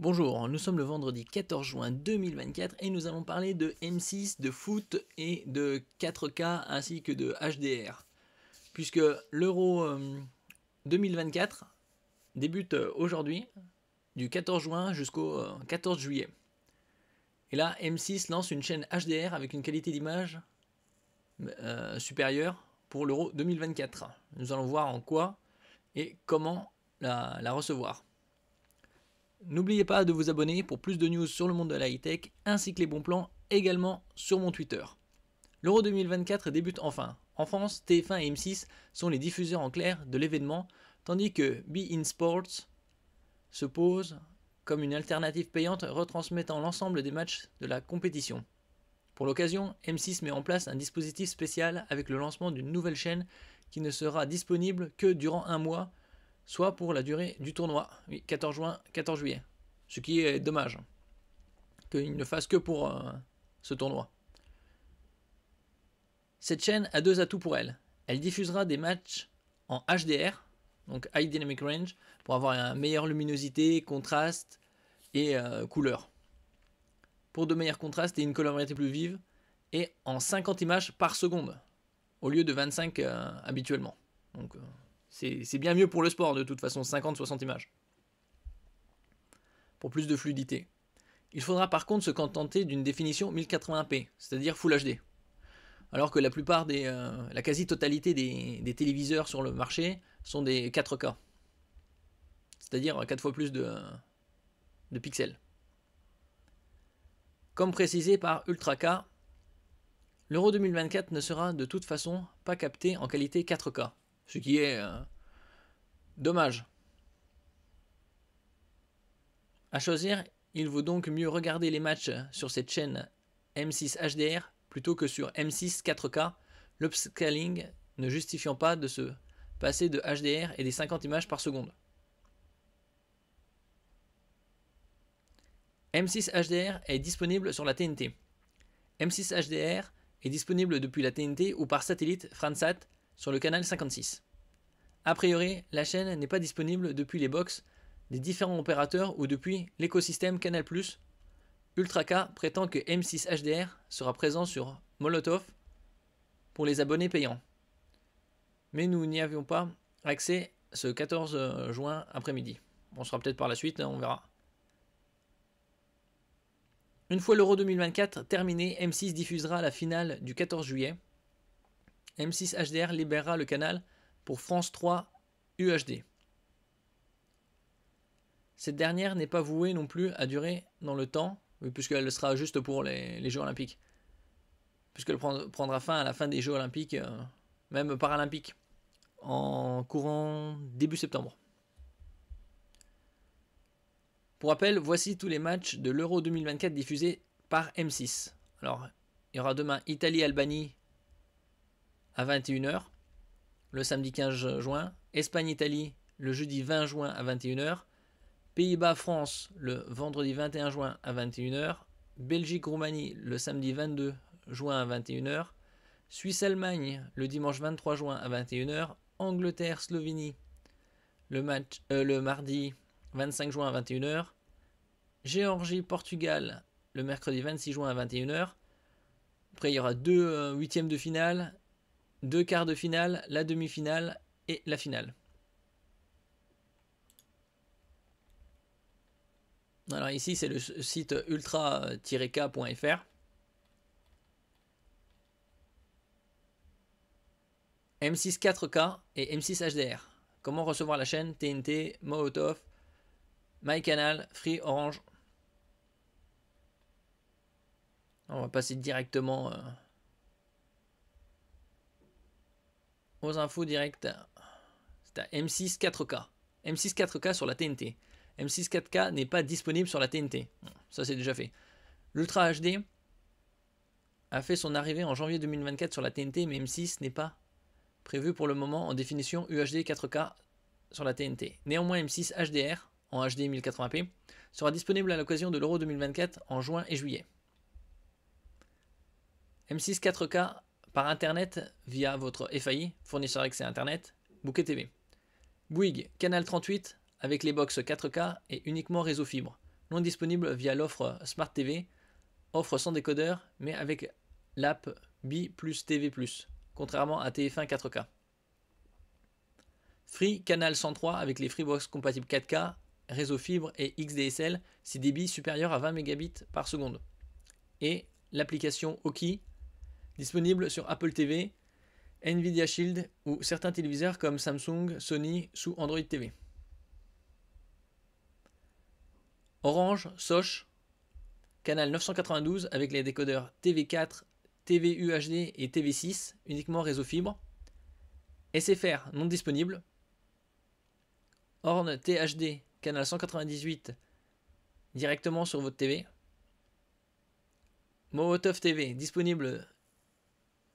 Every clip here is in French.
Bonjour, nous sommes le vendredi 14 juin 2024 et nous allons parler de M6, de foot et de 4K ainsi que de HDR. Puisque l'Euro 2024 débute aujourd'hui, du 14 juin jusqu'au 14 juillet. Et là, M6 lance une chaîne HDR avec une qualité d'image supérieure pour l'Euro 2024. Nous allons voir en quoi et comment la recevoir. N'oubliez pas de vous abonner pour plus de news sur le monde de la high-tech ainsi que les bons plans également sur mon Twitter. L'Euro 2024 débute enfin. En France, TF1 et M6 sont les diffuseurs en clair de l'événement, tandis que beIN Sports se pose comme une alternative payante retransmettant l'ensemble des matchs de la compétition. Pour l'occasion, M6 met en place un dispositif spécial avec le lancement d'une nouvelle chaîne qui ne sera disponible que durant un mois, soit pour la durée du tournoi, oui, 14 juin, 14 juillet. Ce qui est dommage, qu'il ne fasse que pour ce tournoi. Cette chaîne a deux atouts pour elle. Elle diffusera des matchs en HDR, donc High Dynamic Range, pour avoir une meilleure luminosité, contraste et couleur. Pour de meilleurs contrastes et une colorimétrie plus vive, et en 50 images par seconde, au lieu de 25 habituellement. Donc c'est bien mieux pour le sport de toute façon, 50-60 images. Pour plus de fluidité. Il faudra par contre se contenter d'une définition 1080p, c'est-à-dire Full HD. Alors que la plupart la quasi-totalité des téléviseurs sur le marché sont des 4K. C'est-à-dire 4 fois plus de pixels. Comme précisé par Ultra-K, l'Euro 2024 ne sera de toute façon pas capté en qualité 4K. Ce qui est dommage. À choisir, il vaut donc mieux regarder les matchs sur cette chaîne M6 HDR plutôt que sur M6 4K, l'upscaling ne justifiant pas de se passer de HDR et des 50 images par seconde. M6 HDR est disponible sur la TNT. M6 HDR est disponible depuis la TNT ou par satellite Fransat sur le canal 56. A priori, la chaîne n'est pas disponible depuis les box des différents opérateurs ou depuis l'écosystème Canal+. Ultra-K prétend que M6 HDR sera présent sur Molotov pour les abonnés payants. Mais nous n'y avions pas accès ce 14 juin après-midi. On sera peut-être par la suite, on verra. Une fois l'Euro 2024 terminé, M6 diffusera la finale du 14 juillet. M6 HDR libérera le canal pour France 3 UHD. Cette dernière n'est pas vouée non plus à durer dans le temps, puisqu'elle sera juste pour les Jeux Olympiques. Puisqu'elle prendra fin à la fin des Jeux Olympiques, même paralympiques, en courant début septembre. Pour rappel, voici tous les matchs de l'Euro 2024 diffusés par M6. Alors, il y aura demain Italie-Albanie à 21h, le samedi 15 juin, Espagne-Italie le jeudi 20 juin à 21h, Pays-Bas-France le vendredi 21 juin à 21h, Belgique-Roumanie le samedi 22 juin à 21h, Suisse-Allemagne le dimanche 23 juin à 21h, Angleterre-Slovénie le mardi 25 juin à 21h, Géorgie-Portugal le mercredi 26 juin à 21h. Après, il y aura 2 huitièmes de finale, 2 quarts de finale, la demi-finale et la finale. Alors ici, c'est le site ultra-k.fr. M6 4K et M6 HDR. Comment recevoir la chaîne TNT, Molotov, MyCanal, Free, Orange. On va passer directement aux infos directes. C'est à M6 4K. M6 4K sur la TNT. M6 4K n'est pas disponible sur la TNT. Ça, c'est déjà fait. L'Ultra HD a fait son arrivée en janvier 2024 sur la TNT, mais M6 n'est pas prévu pour le moment en définition UHD 4K sur la TNT. Néanmoins, M6 HDR en HD 1080p sera disponible à l'occasion de l'Euro 2024 en juin et juillet. M6 4K par internet via votre FAI, fournisseur accès internet, Bouquet TV. Bouygues, canal 38 avec les box 4K et uniquement réseau fibre. non disponible via l'offre Smart TV, offre sans décodeur, mais avec l'app Bi plus TV+, contrairement à TF1 4K. Free Canal 103 avec les Freebox compatibles 4K, réseau fibre et XDSL, si débit supérieur à 20 Mbps par seconde. Et l'application Oki, disponible sur Apple TV, Nvidia Shield ou certains téléviseurs comme Samsung, Sony sous Android TV. Orange, Soch, canal 992 avec les décodeurs TV4, TV UHD et TV6, uniquement réseau fibre. SFR non disponible. Horn THD, canal 198, directement sur votre TV. Molotov TV, disponible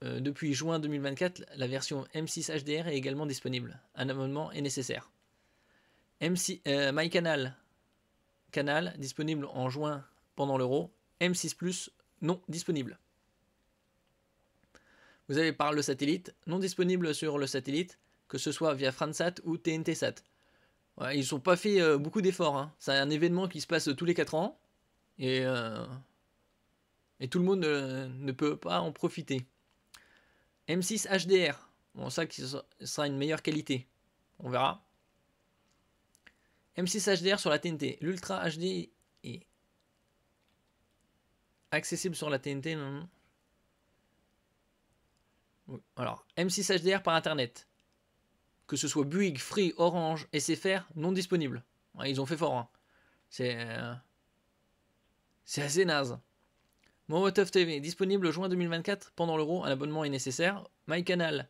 depuis juin 2024, la version M6 HDR est également disponible. Un abonnement est nécessaire. MyCanal, disponible en juin pendant l'Euro. M6 Plus, non disponible. Vous avez par le satellite, non disponible sur le satellite, que ce soit via Fransat ou TNT-Sat. Ouais, ils n'ont pas fait beaucoup d'efforts. Hein. C'est un événement qui se passe tous les 4 ans. Et tout le monde ne peut pas en profiter. M6 HDR. Bon, ça qui sera une meilleure qualité. On verra. M6 HDR sur la TNT. L'Ultra HD est accessible sur la TNT. Non. Alors, M6 HDR par Internet. Que ce soit Bouygues, Free, Orange, SFR, non disponible. Ouais, ils ont fait fort. Hein. C'est assez naze. Molotov TV, disponible juin 2024 pendant l'Euro, un abonnement est nécessaire. MyCanal,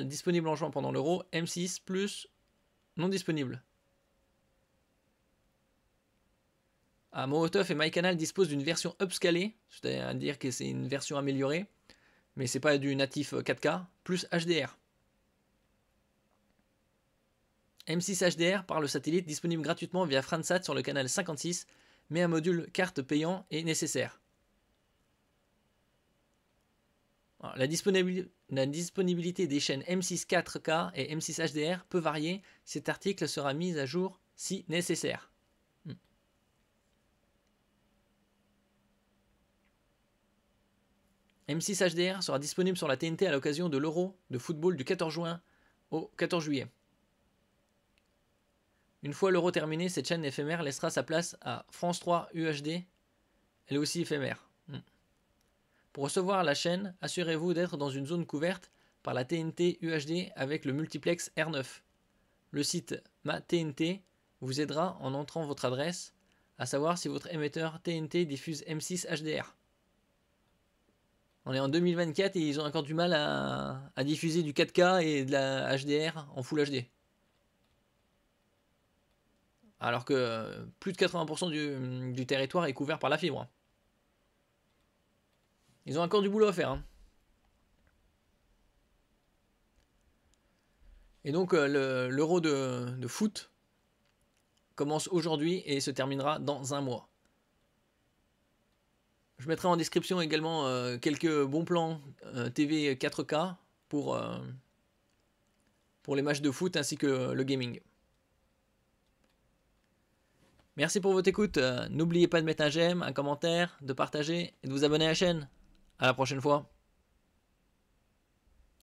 disponible en juin pendant l'Euro. M6 Plus, non disponible. Molotov et MyCanal disposent d'une version upscalée, c'est-à-dire que c'est une version améliorée, mais c'est pas du natif 4K, plus HDR. M6 HDR par le satellite, disponible gratuitement via Fransat sur le canal 56, mais un module carte payant est nécessaire. Alors, la disponibilité des chaînes M6 4K et M6 HDR peut varier. Cet article sera mis à jour si nécessaire. M6 HDR sera disponible sur la TNT à l'occasion de l'Euro de football du 14 juin au 14 juillet. Une fois l'Euro terminé, cette chaîne éphémère laissera sa place à France 3 UHD, elle est aussi éphémère. Pour recevoir la chaîne, assurez-vous d'être dans une zone couverte par la TNT UHD avec le multiplex R9. Le site Ma TNT vous aidera en entrant votre adresse, à savoir si votre émetteur TNT diffuse M6 HDR. On est en 2024 et ils ont encore du mal à diffuser du 4K et de la HDR en Full HD. Alors que plus de 80% du territoire est couvert par la fibre. Ils ont encore du boulot à faire. Hein. Et donc l'Euro de foot commence aujourd'hui et se terminera dans un mois. Je mettrai en description également quelques bons plans TV 4K pour les matchs de foot ainsi que le gaming. Merci pour votre écoute. N'oubliez pas de mettre un j'aime, un commentaire, de partager et de vous abonner à la chaîne. À la prochaine fois.